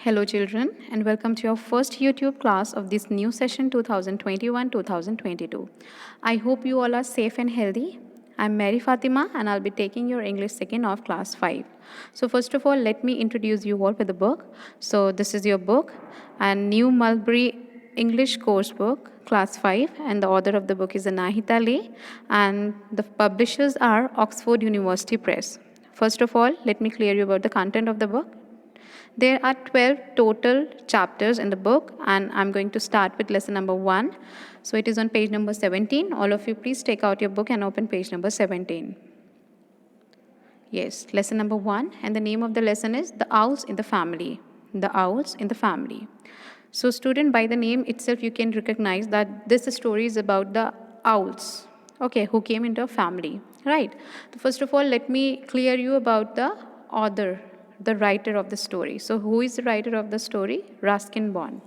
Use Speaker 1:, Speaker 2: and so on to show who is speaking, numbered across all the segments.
Speaker 1: Hello children and welcome to your first YouTube class of this new session 2021-2022. I hope you all are safe and healthy. I'm Mary Fatima and I'll be taking your English second of class 5. So first of all, let me introduce you all with the book. So this is your book and new Mulberry English course book class 5, and the author of the book is Anahita Lee and the publishers are Oxford University Press. First of all, let me clear you about the content of the book. There are 12 total chapters in the book, and I'm going to start with lesson number 1. So it is on page number 17. All of you, please take out your book and open page number 17. Yes, lesson number 1, and the name of the lesson is The Owls in the Family. The Owls in the Family. So student, by the name itself, you can recognize that this story is about the owls, okay, who came into a family, right? So first of all, let me clear you about the author, the writer of the story. So who is the writer of the story? Ruskin Bond.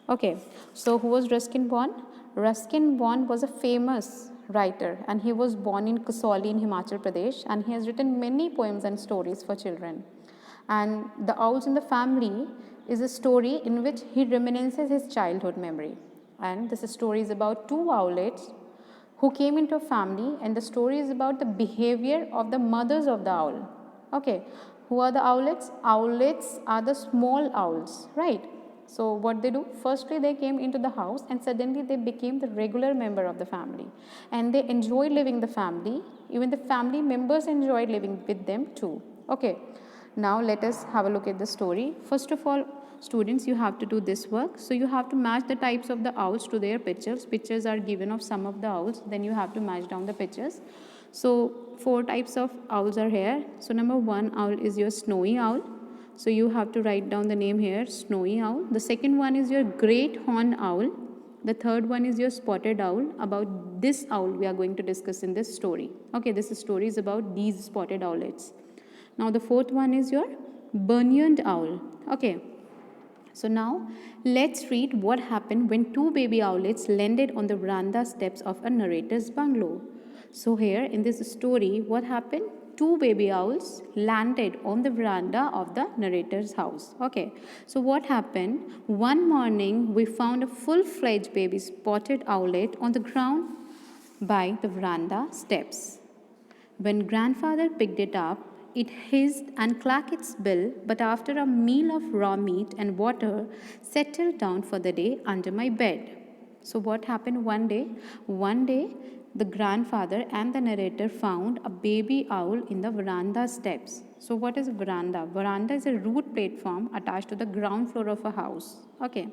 Speaker 1: Okay, so who was Ruskin Bond? Ruskin Bond was a famous writer and he was born in Kasauli in Himachal Pradesh, and he has written many poems and stories for children. And The Owls in the Family is a story in which he reminisces his childhood memory. And this story is about two owlets who came into a family, and the story is about the behavior of the mothers of the owl. Okay, who are the owlets? Owlets are the small owls, right? So what they do? Firstly, they came into the house and suddenly they became the regular member of the family. And they enjoyed living the family. Even the family members enjoyed living with them too. Okay, now let us have a look at the story. First of all, students, you have to do this work. So you have to match the types of the owls to their pictures. Pictures are given of some of the owls. Then you have to match down the pictures. So 4 types of owls are here. So number 1 owl is your snowy owl. So you have to write down the name here, snowy owl. The second one is your great horned owl. The third one is your spotted owl. About this owl we are going to discuss in this story. Okay, this story is about these spotted owlets. Now the fourth one is your Bernard owl. Okay. So now let's read what happened when two baby owlets landed on the veranda steps of a narrator's bungalow. So here in this story, what happened? Two baby owls landed on the veranda of the narrator's house. Okay. So what happened? One morning we found a full-fledged baby spotted owlet on the ground by the veranda steps. When grandfather picked it up, it hissed and clacked its bill, but after a meal of raw meat and water, settled down for the day under my bed. So what happened one day? One day, the grandfather and the narrator found a baby owl in the veranda steps. So what is veranda? Veranda is a roof platform attached to the ground floor of a house. Okay.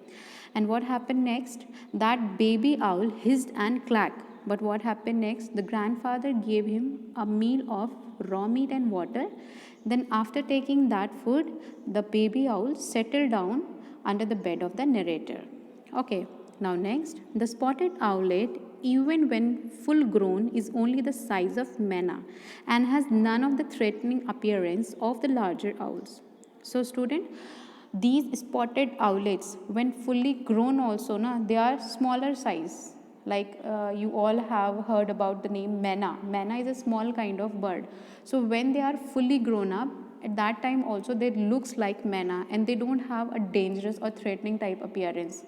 Speaker 1: And what happened next? That baby owl hissed and clacked. But what happened next? The grandfather gave him a meal of raw meat and water. Then after taking that food, the baby owl settled down under the bed of the narrator. Okay, now next, the spotted owlet, even when full grown, is only the size of manna and has none of the threatening appearance of the larger owls. So student, these spotted owlets, when fully grown also, they are smaller size. Like you all have heard about the name manna. Manna is a small kind of bird. So when they are fully grown up, at that time also they looks like manna and they don't have a dangerous or threatening type appearance.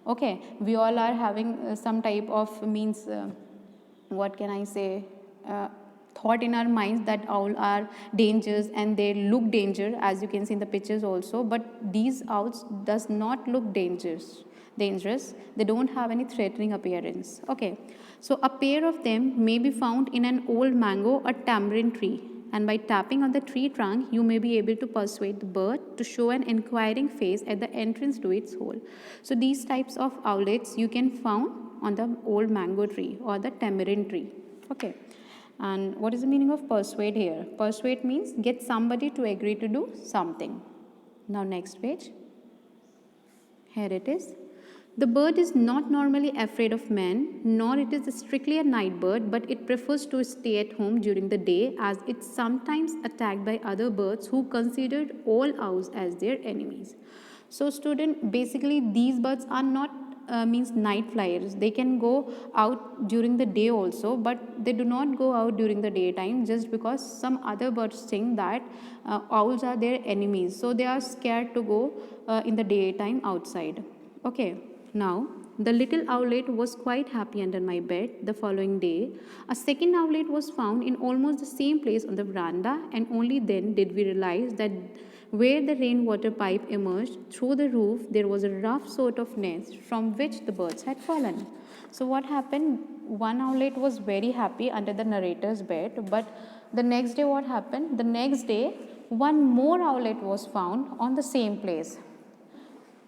Speaker 1: Okay, we all are having some type of what can I say, thought in our minds that owls are dangerous and they look danger, as you can see in the pictures also, but these owls does not look dangerous. They don't have any threatening appearance. Okay, so a pair of them may be found in an old mango or tamarind tree, and by tapping on the tree trunk you may be able to persuade the bird to show an inquiring face at the entrance to its hole. So these types of owlets you can found on the old mango tree or the tamarind tree. Okay, and what is the meaning of persuade here? Persuade means get somebody to agree to do something. Now next page, here it is. The bird is not normally afraid of men, nor it is strictly a night bird, but it prefers to stay at home during the day, as it's sometimes attacked by other birds who considered all owls as their enemies. So student, basically these birds are not means night flyers. They can go out during the day also, but they do not go out during the daytime, just because some other birds think that owls are their enemies, so they are scared to go in the daytime outside. Okay, now the little owlet was quite happy under my bed. The following day, a second owlet was found in almost the same place on the veranda, and only then did we realize that where the rainwater pipe emerged through the roof, there was a rough sort of nest from which the birds had fallen. So, what happened? One owlet was very happy under the narrator's bed, but the next day, what happened? The next day, one more owlet was found on the same place.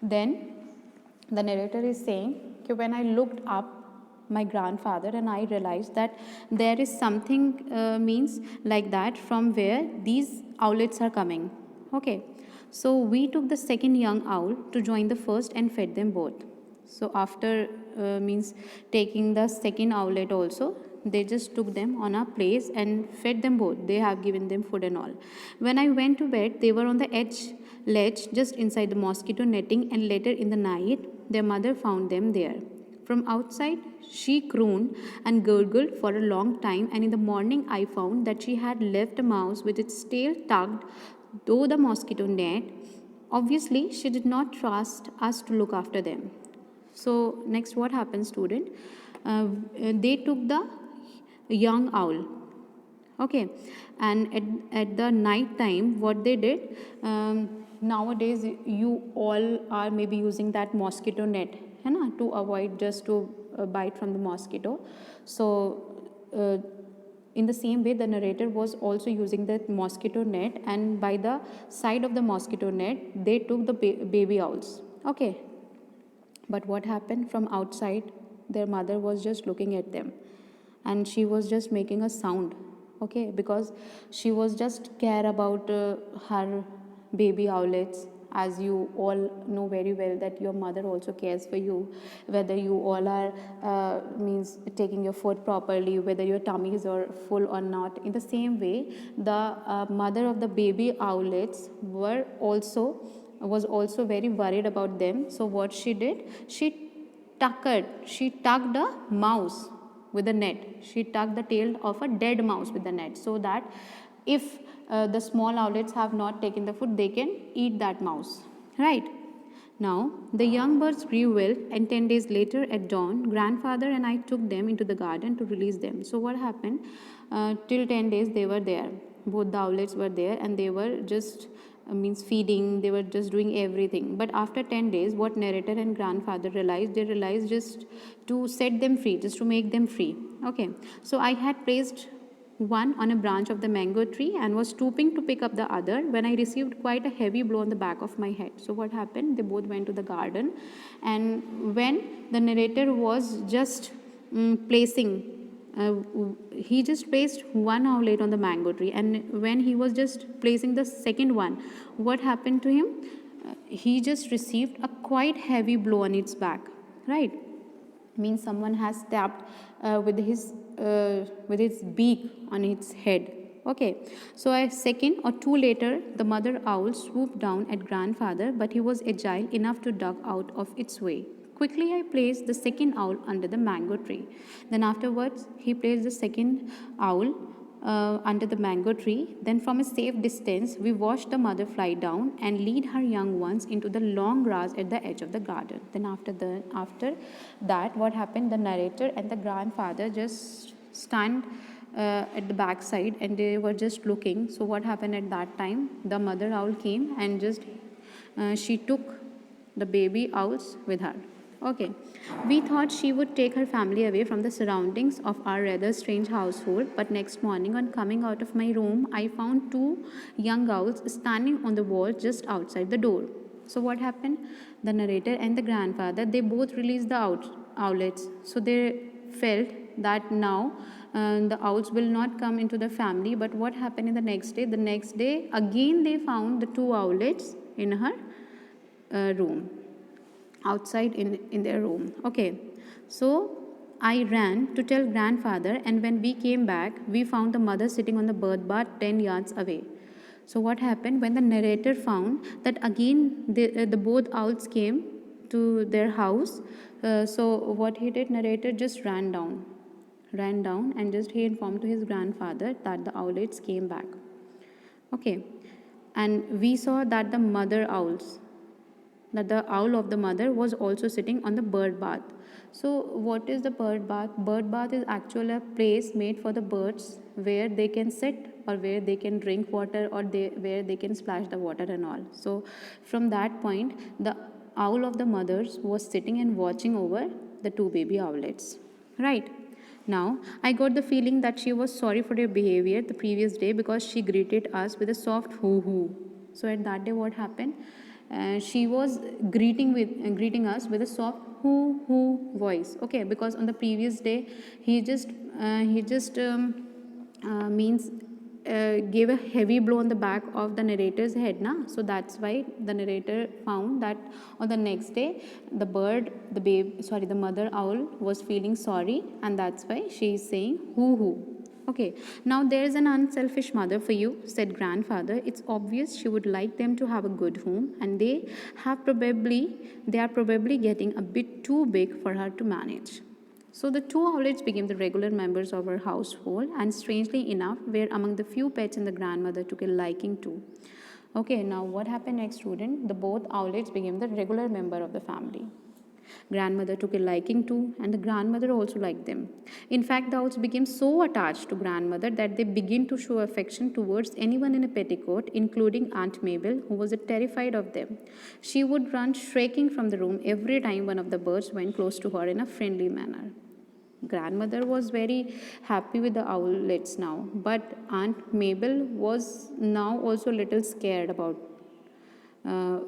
Speaker 1: Then the narrator is saying, when I looked up my grandfather and I realized that there is something means like that from where these owlets are coming. Okay, so we took the second young owl to join the first and fed them both. So after means taking the second owlet also, they just took them on a place and fed them both. They have given them food and all. When I went to bed, they were on the ledge just inside the mosquito netting, and later in the night, their mother found them there. From outside, she crooned and gurgled for a long time, and in the morning, I found that she had left a mouse with its tail tucked through the mosquito net. Obviously, she did not trust us to look after them. So, next, what happened, student? They took the young owl. Okay, and at the night time, what they did, nowadays you all are maybe using that mosquito net, है ना, to avoid just to bite from the mosquito. So in the same way, the narrator was also using that mosquito net, and by the side of the mosquito net, they took the baby owls. Okay, but what happened? From outside, their mother was just looking at them, and she was just making a sound. Okay, because she was just care about her baby owlets, as you all know very well that your mother also cares for you, whether you all are means taking your food properly, whether your tummies are full or not. In the same way, the mother of the baby owlets was also very worried about them. So what she did, she tucked a mouse with a net. She tucked the tail of a dead mouse with the net, so that if the small owlets have not taken the food, they can eat that mouse, right? Now, the young birds grew well, and 10 days later at dawn, grandfather and I took them into the garden to release them. So what happened? Till 10 days they were there. Both the owlets were there, and they were just means feeding, they were just doing everything. But after 10 days, what narrator and grandfather realized, they realized just to set them free, just to make them free. Okay, so I had placed one on a branch of the mango tree and was stooping to pick up the other when I received quite a heavy blow on the back of my head. So what happened? They both went to the garden, and when the narrator was just placing he just placed one owlet on the mango tree, and when he was just placing the second one, what happened to him? He just received a quite heavy blow on its back, right? Means someone has stabbed with its beak on its head. Okay, so a second or two later, the mother owl swooped down at grandfather, but he was agile enough to duck out of its way. Quickly, I placed the second owl under the mango tree. Then afterwards, he placed the second owl under the mango tree. Then from a safe distance, we watched the mother fly down and lead her young ones into the long grass at the edge of the garden. Then after that, what happened? The narrator and the grandfather just stand at the back side, and they were just looking. So what happened at that time? The mother owl came and just she took the baby owls with her. Okay, we thought she would take her family away from the surroundings of our rather strange household, but next morning, on coming out of my room, I found two young owls standing on the wall just outside the door. So what happened? The narrator and the grandfather, they both released the owlets. So they felt that now the owls will not come into the family. But what happened in the next day? The next day, again they found the two owlets in her room, outside in their room. Okay, so I ran to tell grandfather, and when we came back, we found the mother sitting on the bird bath 10 yards away. So what happened? When the narrator found that again the both owls came to their house, So what he did, narrator just ran down and just he informed to his grandfather that the owlets came back. Okay, and we saw that the owl of the mother was also sitting on the bird bath. So what is the bird bath? Bird bath is actually a place made for the birds where they can sit or where they can drink water or where they can splash the water and all. So from that point, the owl of the mothers was sitting and watching over the two baby owlets. Right. Now, I got the feeling that she was sorry for her behavior the previous day because she greeted us with a soft hoo hoo. So at that day, what happened? She was greeting us with a soft hoo hoo voice. Okay, because on the previous day, he just means gave a heavy blow on the back of the narrator's head, na. So that's why the narrator found that on the next day the mother owl was feeling sorry, and that's why she is saying hoo hoo. Okay, now there is an unselfish mother for you, said grandfather. It's obvious she would like them to have a good home, and they are probably getting a bit too big for her to manage. So the two owlets became the regular members of our household, and strangely enough, were among the few pets in the grandmother took a liking to. Okay, now what happened next, student? The both owlets became the regular member of the family. Grandmother took a liking to, and the grandmother also liked them. In fact, the owls became so attached to grandmother that they began to show affection towards anyone in a petticoat, including Aunt Mabel, who was terrified of them. She would run shrieking from the room every time one of the birds went close to her in a friendly manner. Grandmother was very happy with the owlets now, but Aunt Mabel was now also a little scared about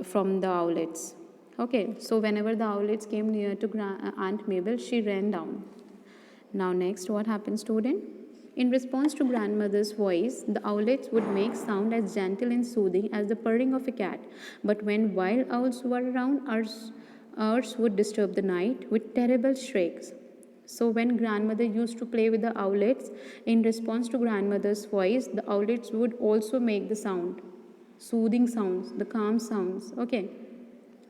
Speaker 1: from the owlets. Okay, so whenever the owlets came near to Aunt Mabel, she ran down. Now, next, what happened, student? In response to grandmother's voice, the owlets would make sound as gentle and soothing as the purring of a cat. But when wild owls were around, ours would disturb the night with terrible shrieks. So when grandmother used to play with the owlets, in response to grandmother's voice, the owlets would also make the sound, soothing sounds, the calm sounds. Okay.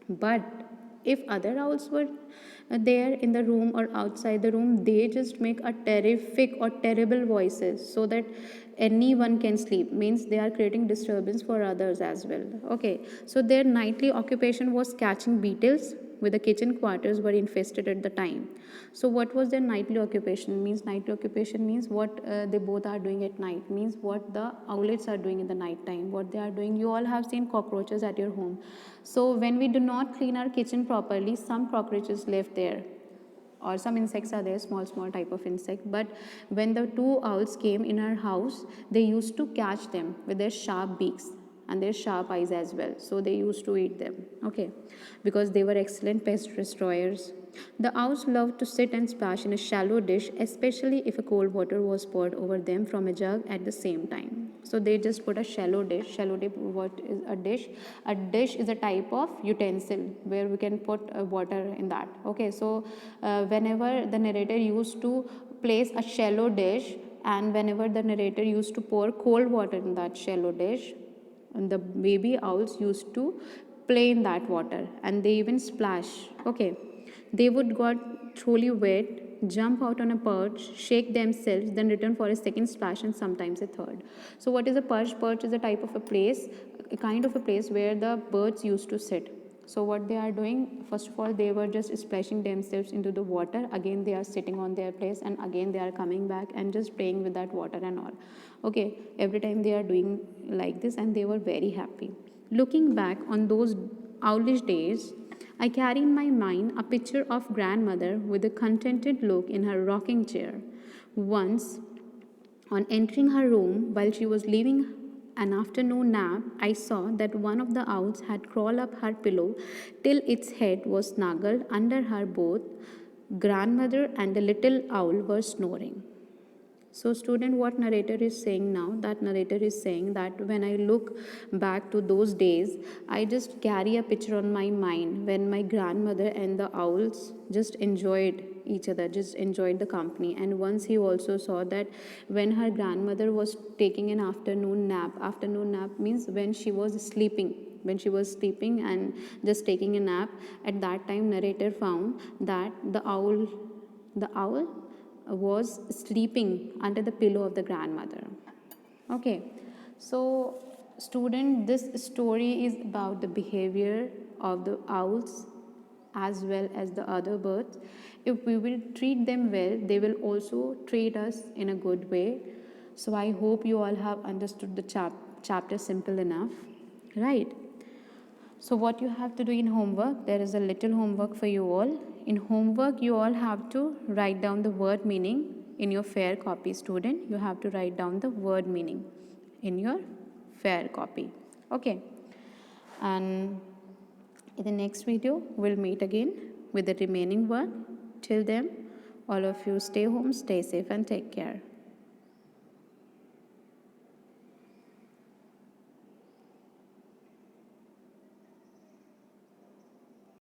Speaker 1: But if other owls were there in the room or outside the room, they just make a terrific or terrible voices so that anyone can sleep. Means they are creating disturbance for others as well. Okay, so their nightly occupation was catching beetles, with the kitchen quarters were infested at the time. So what was their nightly occupation? Means nightly occupation means what they both are doing at night. Means what the owlets are doing in the night time. What they are doing. You all have seen cockroaches at your home. So when we do not clean our kitchen properly, some cockroaches left there, or some insects are there, small type of insect. But when the two owls came in our house, they used to catch them with their sharp beaks and their sharp eyes as well. So they used to eat them. Okay, because they were excellent pest destroyers. The owls loved to sit and splash in a shallow dish, especially if a cold water was poured over them from a jug at the same time. So they just put a shallow dish. Shallow dish, what is a dish? A dish is a type of utensil where we can put water in that. Okay, so whenever the narrator used to place a shallow dish, and whenever the narrator used to pour cold water in that shallow dish, and the baby owls used to play in that water, and they even splash. Okay, they would got truly wet, jump out on a perch, shake themselves, then return for a second splash and sometimes a third. So what is a perch? Perch is a type of a place, a kind of a place where the birds used to sit. So what they are doing, first of all, they were just splashing themselves into the water. Again, they are sitting on their place, and again they are coming back and just playing with that water and all. Okay, every time they are doing like this, and they were very happy. Looking back on those owlish days, I carry in my mind a picture of grandmother with a contented look in her rocking chair. Once, on entering her room while she was leaving an afternoon nap, I saw that one of the owls had crawled up her pillow till its head was snuggled under her. Both grandmother and the little owl were snoring. So, student, what narrator is saying now? That narrator is saying that when I look back to those days, I just carry a picture on my mind when my grandmother and the owls just enjoyed each other, just enjoyed the company. And once he also saw that when her grandmother was taking an afternoon nap means when she was sleeping. when she was sleeping and just taking a nap. At that time, narrator found that the owl was sleeping under the pillow of the grandmother. Okay, so student, this story is about the behavior of the owls as well as the other birds. If we will treat them well, they will also treat us in a good way. So I hope you all have understood the chapter simple enough, right? So what you have to do in homework, there is a little homework for you all. In homework, you all have to write down the word meaning in your fair copy. Student, you have to write down the word meaning in your fair copy. Okay. And in the next video, we'll meet again with the remaining work. Till then, all of you stay home, stay safe and take care.